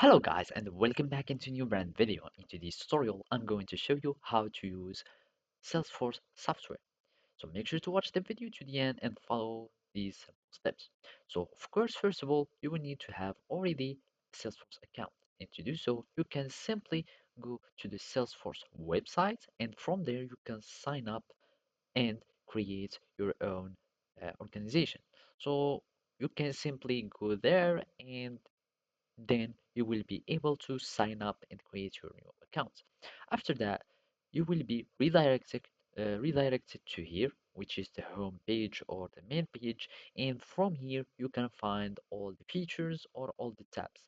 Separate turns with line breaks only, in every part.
Hello guys and welcome back into a new brand video. Into this tutorial, I'm going to show you how to use Salesforce software. So make sure to watch the video to the end and follow these simple steps. So of course, first of all, you will need to have already a Salesforce account. And to do so, you can simply go to the Salesforce website and from there you can sign up and create your own organization. So you can simply go there and then you will be able to sign up and create your new account. After that, you will be redirected to here, which is the home page or the main page, and from here you can find all the features or all the tabs.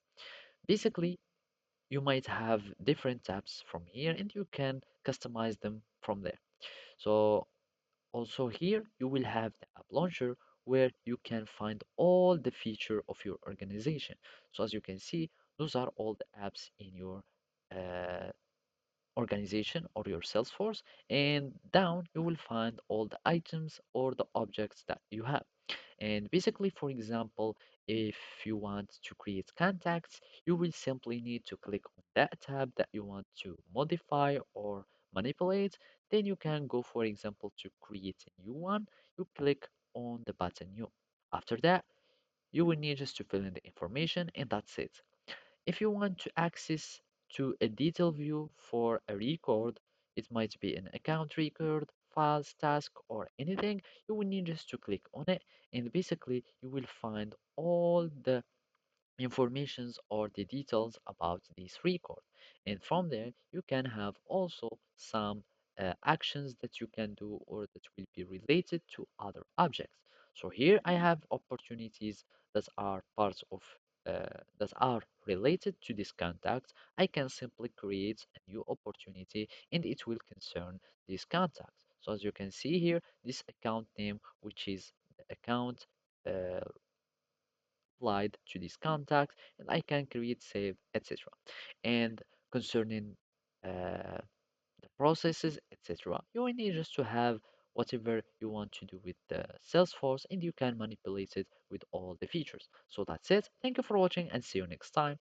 Basically, you might have different tabs from here and you can customize them from there. So also here you will have the app launcher where you can find all the feature of your organization. So as you can see, those are all the apps in your uh, organization or your Salesforce, and down you will find all the items or the objects that you have. And basically, for example, if you want to create contacts, you will simply need to click on that tab that you want to modify or manipulate. Then you can go, for example, to create a new one. You click on the button new. After that, you will need just to fill in the information and that's it. If you want to access to a detailed view for a record, it might be an account record, files, task, or anything, you will need just to click on it and basically you will find all the informations or the details about this record. And from there, you can have also some actions that you can do or that will be related to other objects. So here I have opportunities that are parts of that are related to this contact. I can simply create a new opportunity and it will concern this contact. So as you can see here, this account name, which is the account uh, applied to this contact and I can create, save, etc. And concerning the processes, etc. You will need just to have whatever you want to do with the Salesforce and you can manipulate it with all the features. So that's it. Thank you for watching and see you next time.